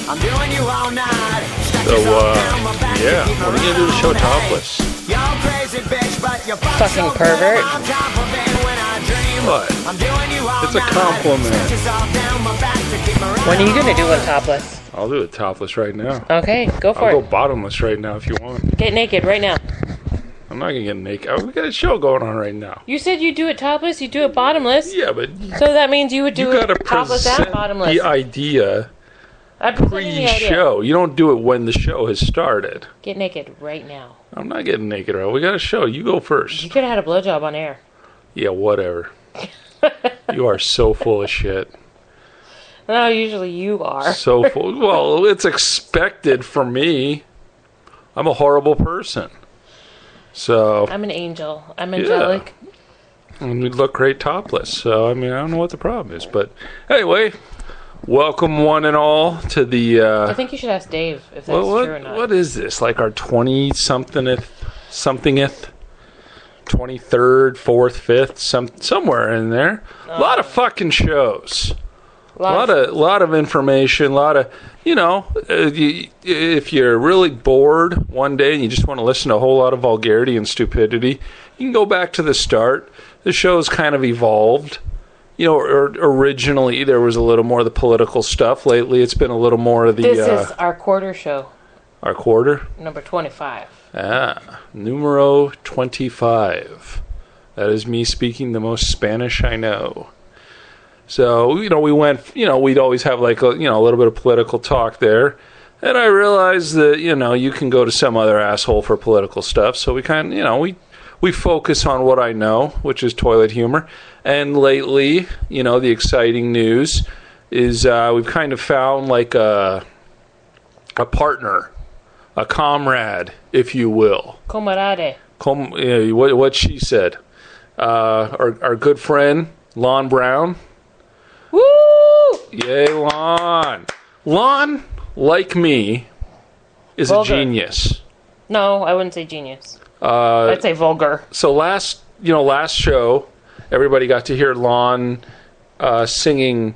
I'm doing you all night. So, yeah, what are you gonna do to show topless? Fucking pervert. What? It's a compliment. When are you gonna do one topless? I'll do it topless right now. Okay, go for I'll it. go bottomless right now if you want. Get naked right now. I'm not gonna get naked. We got a show going on right now. You said you do it topless, you do it bottomless. Yeah, but So that means you would do you it gotta topless and present bottomless. the idea I'm presenting the idea. pre-show. You don't do it when the show has started. Get naked right now. I'm not getting naked, right? We got a show. You go first. You could have had a blowjob on air. Yeah, whatever. You are so full of shit. No, usually you are. So full. Well, it's expected from me. I'm a horrible person. So. I'm an angel. I'm angelic. Yeah. And we look great topless. So, I mean, I don't know what the problem is. But anyway, welcome one and all to the... I think you should ask Dave if that's true or not. What is this? Like our 20-somethingeth? 23rd, 4th, 5th, somewhere in there. A lot of fucking shows. A lot of information. A lot of, if you're really bored one day and you just want to listen to a whole lot of vulgarity and stupidity, you can go back to the start. The show's kind of evolved. Originally there was a little more of the political stuff. Lately it's been a little more of the... This is our quarter show. Our quarter? Number 25. Numero 25. That is me speaking the most Spanish I know. So, we went, we'd always have like a little bit of political talk there. And I realized that, you can go to some other asshole for political stuff. So we kind of, we focus on what I know, which is toilet humor. And lately, the exciting news is we've kind of found like a partner. A comrade, if you will. Comadre. What she said. Our good friend, Lon Brown. Woo! Yay, Lon. Lon, like me, is Vulgar. a genius. No, I wouldn't say genius. I'd say vulgar. So last show, everybody got to hear Lon singing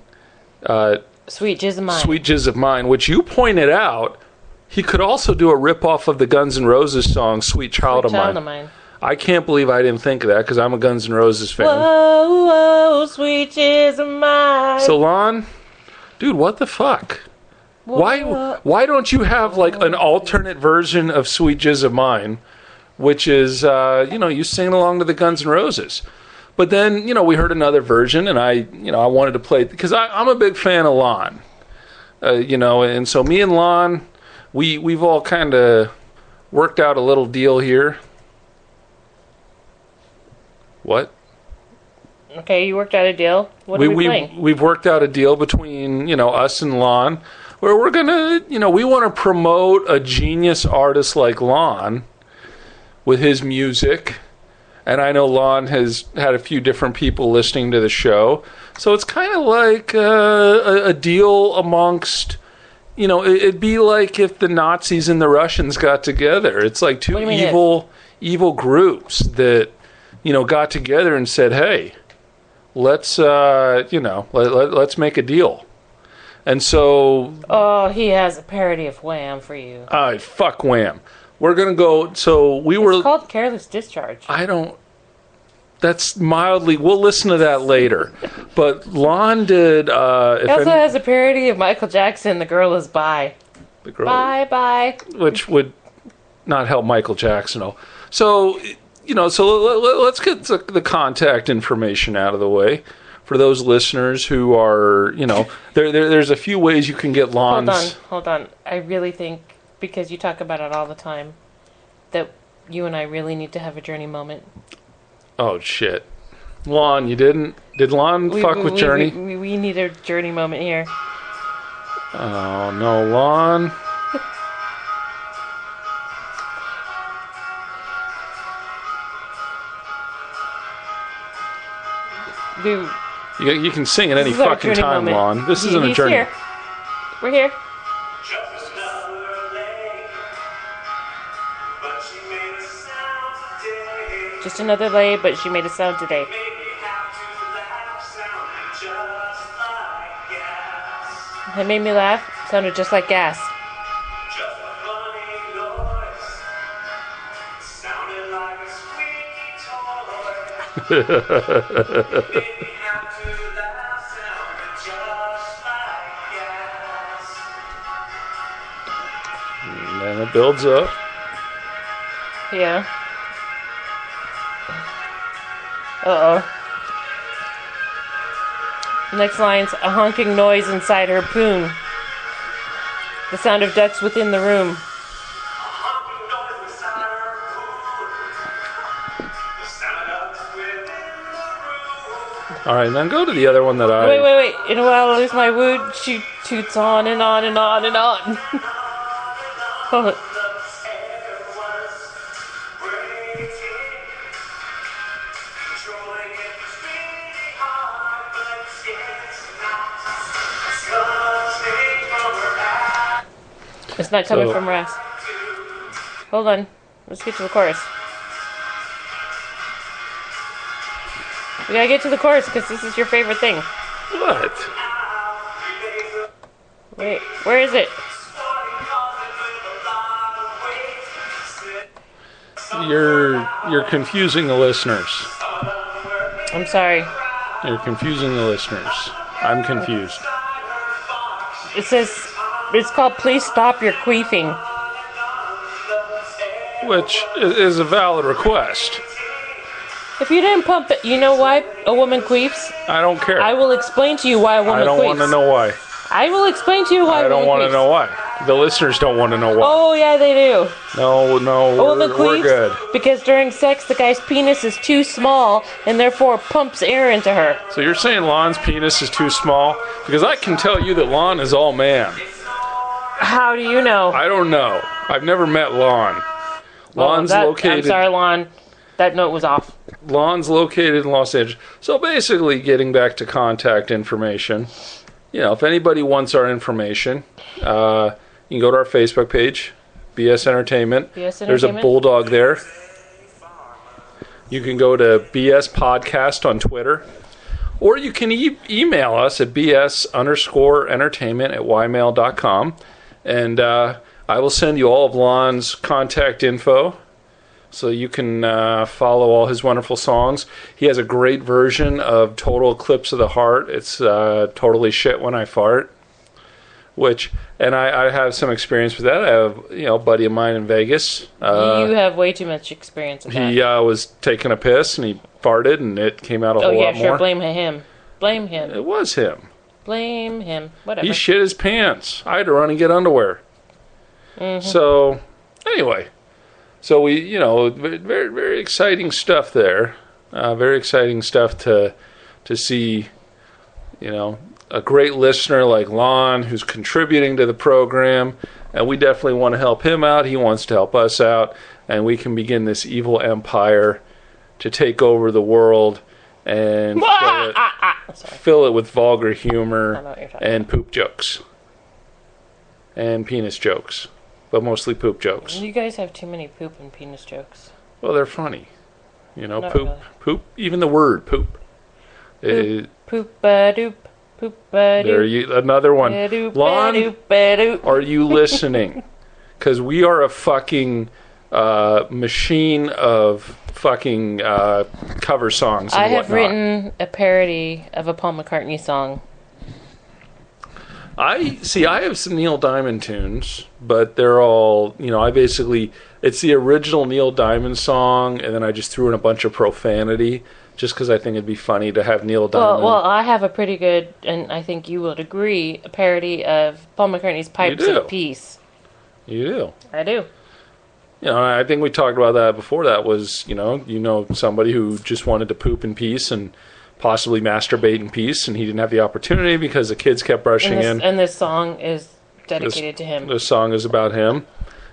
Sweet Jizz of Mine. Sweet Jizz of Mine, which you pointed out. He could also do a rip-off of the Guns N' Roses song, Sweet Child of Mine. I can't believe I didn't think of that, because I'm a Guns N' Roses fan. Whoa, whoa, sweet Jizz of Mine. So, Lon, dude, what the fuck? Whoa. Why don't you have, like, an alternate version of Sweet Jizz of Mine, which is, you sing along to the Guns N' Roses. But then, we heard another version, and I wanted to play it, because I'm a big fan of Lon. And so me and Lon... We've all kind of worked out a little deal here. What? Okay, you worked out a deal. What are we playing? We've worked out a deal between, us and Lon, where we're going to, we want to promote a genius artist like Lon with his music. And I know Lon has had a few different people listening to the show. So it's kind of like a deal amongst... it'd be like if the Nazis and the Russians got together. It's like two evil groups that, got together and said, "Hey, let's, let's make a deal." And so... Oh, he has a parody of Wham for you. Fuck Wham. We're going to go... So It's called Careless Discharge. That's mildly... We'll listen to that later. But Lon did... He also has a parody of Michael Jackson, The Girl Is Bye. The girl, Bye. Which would not help Michael Jackson. So, let's get the contact information out of the way. For those listeners who are, there's a few ways you can get Lon's... Hold on. I really think, because you talk about it all the time, that you and I really need to have a Journey moment. Oh, shit. Lon, you didn't? Did Lon fuck with Journey? We need a Journey moment here. Oh, no, Lon. Dude. You can sing at any fucking time, moment. Lon. This isn't a journey. Here. We're here. Just another lay, but she made a sound today. It made me laugh. Sounded just like gas. Just a funny noise. Sounded like a squeaky toy. Didn't have to laugh, sounded just like gas. And then it builds up. Yeah. Uh-oh. Next line's a honking noise inside her poon. The sound of ducks within the room. A honking noise inside her pool. The sound of within the room. All right, then go to the other one that I... Wait. In a while I lose my wood. She toots on and on and on and on. Hold it. It's not coming from Ras. Hold on. Let's get to the chorus. We gotta get to the chorus because this is your favorite thing. What? Wait, where is it? You're confusing the listeners. I'm sorry. You're confusing the listeners. I'm confused. It says, it's called Please Stop Your Queefing. Which is a valid request. If you didn't pump it, you know why a woman queefs? I don't care. I will explain to you why a woman queefs. I don't want to know why. I will explain to you why I a woman don't want queefs. to know why. The listeners don't want to know why. Oh, yeah, they do. No, A woman we're queefs good. because during sex the guy's penis is too small and therefore pumps air into her. So you're saying Lon's penis is too small? Because I can tell you that Lon is all man. How do you know? I don't know. I've never met Lon. Lon's I'm located. sorry, Lon. That note was off. Lon's located in Los Angeles. So basically, getting back to contact information, if anybody wants our information, you can go to our Facebook page, BS Entertainment. There's a bulldog there. You can go to BS Podcast on Twitter. Or you can email us at bs_entertainment@ymail.com. And I will send you all of Lon's contact info so you can follow all his wonderful songs. He has a great version of Total Eclipse of the Heart. It's Totally Shit When I Fart. And I have some experience with that. I have a buddy of mine in Vegas. You have way too much experience with that. He was taking a piss and he farted and it came out a whole lot more. Sure, blame him. Blame him. It was him. Blame him. Whatever. He shit his pants. I had to run and get underwear. Mm-hmm. So, anyway. So we, very, very exciting stuff there. Very exciting stuff to see, a great listener like Lon who's contributing to the program. And we definitely want to help him out. He wants to help us out. And we can begin this evil empire to take over the world and fill it with vulgar humor and poop jokes. And penis jokes. But mostly poop jokes. You guys have too many poop and penis jokes. Well, they're funny. Not Poop. really. Poop. Even the word poop. Poop-a-doop. Poop-a-doop. There you another one. Lon, Doop-a-doop. are you listening? Because we are a fucking machine of fucking cover songs and I have whatnot. written a parody of a Paul McCartney song. I have some Neil Diamond tunes, but they're all, it's the original Neil Diamond song, and then I just threw in a bunch of profanity, just because I think it'd be funny to have Neil Diamond. Well, I have a pretty good, and I think you would agree, a parody of Paul McCartney's Pipes of Peace. You do. I do. I think we talked about that before. That was, somebody who just wanted to poop in peace and possibly masturbate in peace, and he didn't have the opportunity because the kids kept rushing in. And this song is dedicated to him. This song is about him,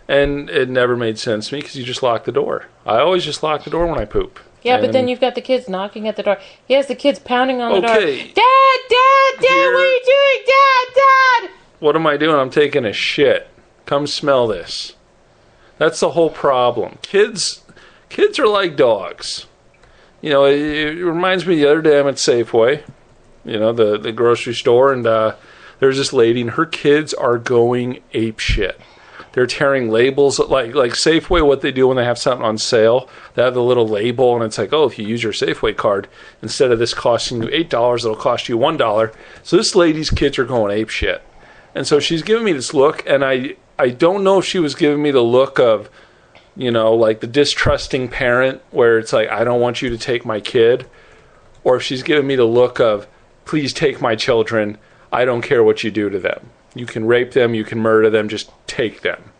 and it never made sense to me because you just lock the door. I always just lock the door when I poop. Yeah, but then you've got the kids knocking at the door. He has the kids pounding on the door. Okay. Dad, what are you doing? Dad! What am I doing? I'm taking a shit. Come smell this. That's the whole problem. Kids are like dogs. It reminds me the other day I'm at Safeway, the grocery store, and There's this lady, and her kids are going ape shit. They're tearing labels, like Safeway, what they do when they have something on sale. They have the little label, and it's like, oh, if you use your Safeway card, instead of this costing you $8, it'll cost you $1. So this lady's kids are going ape shit. And so she's giving me this look, and I don't know if she was giving me the look of, like the distrusting parent, where it's like, I don't want you to take my kid, or if she's giving me the look of, please take my children, I don't care what you do to them. You can rape them, you can murder them, just take them.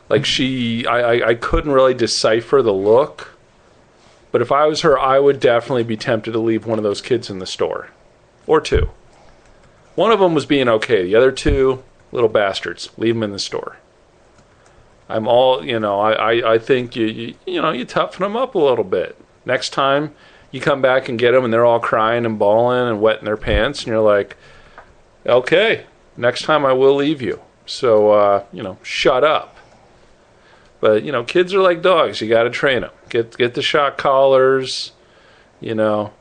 Like I couldn't really decipher the look, but if I was her, I would definitely be tempted to leave one of those kids in the store. Or two. One of them was being okay, the other two, little bastards, leave them in the store. I'm all, I think you toughen them up a little bit. Next time you come back and get them and they're all crying and bawling and wetting their pants, and you're like, okay, next time I will leave you. So, shut up. But, kids are like dogs. You got to train them. Get the shock collars, the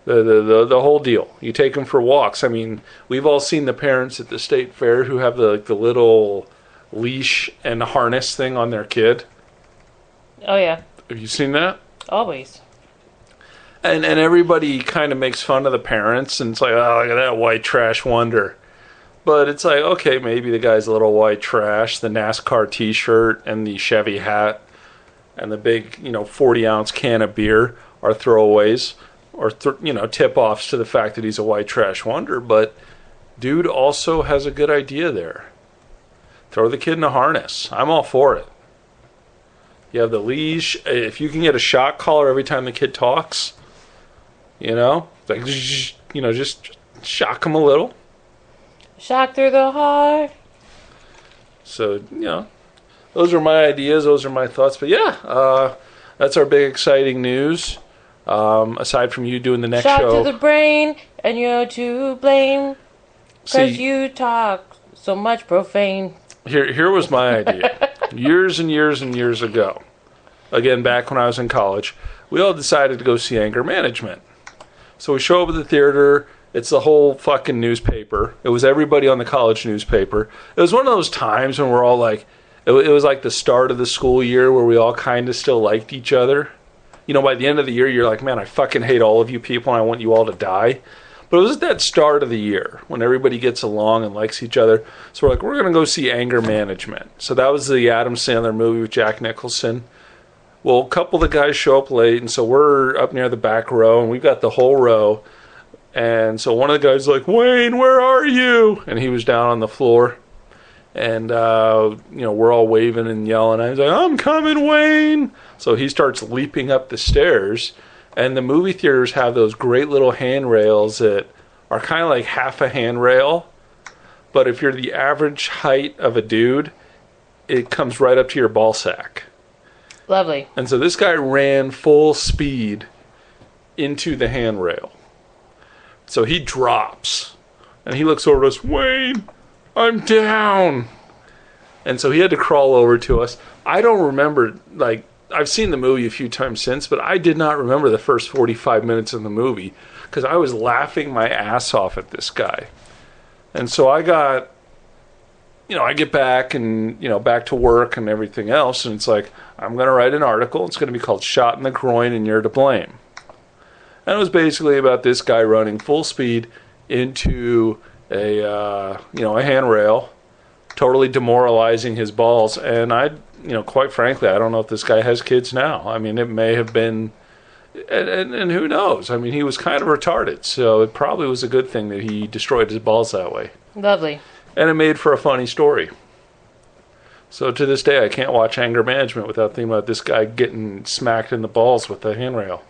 whole deal. You take them for walks. I mean, we've all seen the parents at the state fair who have the little leash and harness thing on their kid. Oh, yeah. Have you seen that? Always. And everybody kind of makes fun of the parents, and it's like, oh, look at that white trash wonder. But it's like, okay, maybe the guy's a little white trash, the NASCAR t-shirt and the Chevy hat and the big, 40-ounce can of beer are throwaways or, tip-offs to the fact that he's a white trash wonder. But dude also has a good idea there. Throw the kid in a harness. I'm all for it. You have the leash. If you can get a shock collar every time the kid talks, just shock him a little. Shock through the heart. So, those are my ideas. Those are my thoughts. But yeah, that's our big exciting news. Aside from you doing the next Shock show. to the brain, and you're to blame. Because you talk so much profane. Here was my idea. Years and years and years ago. Again, back when I was in college. We all decided to go see Anger Management. So we show up at the theater. It's the whole fucking newspaper. It was everybody on the college newspaper. It was one of those times when we're all like, it was like the start of the school year where we all kind of still liked each other. By the end of the year, you're like, man, I fucking hate all of you people and I want you all to die. But it was at that start of the year when everybody gets along and likes each other. So we're like, we're going to go see Anger Management. So that was the Adam Sandler movie with Jack Nicholson. Well, a couple of the guys show up late, and so we're up near the back row, and we've got the whole row. And so one of the guys is like, Wayne, where are you? And he was down on the floor. And, we're all waving and yelling. I was like, I'm coming, Wayne. So he starts leaping up the stairs. And the movie theaters have those great little handrails that are kind of like half a handrail. But if you're the average height of a dude, it comes right up to your ball sack. Lovely. And so this guy ran full speed into the handrail. So he drops. And he looks over to us, Wayne, I'm down. And so he had to crawl over to us. I don't remember, I've seen the movie a few times since, but I did not remember the first 45 minutes of the movie because I was laughing my ass off at this guy. And so I got, I get back and, back to work and everything else, and it's like, I'm going to write an article. It's going to be called Shot in the Groin and You're to Blame. And it was basically about this guy running full speed into a handrail, totally demoralizing his balls. And quite frankly, I don't know if this guy has kids now. I mean, it may have been, and who knows? I mean, he was kind of retarded, so it probably was a good thing that he destroyed his balls that way. Lovely. And it made for a funny story. So to this day, I can't watch Anger Management without thinking about this guy getting smacked in the balls with the handrail.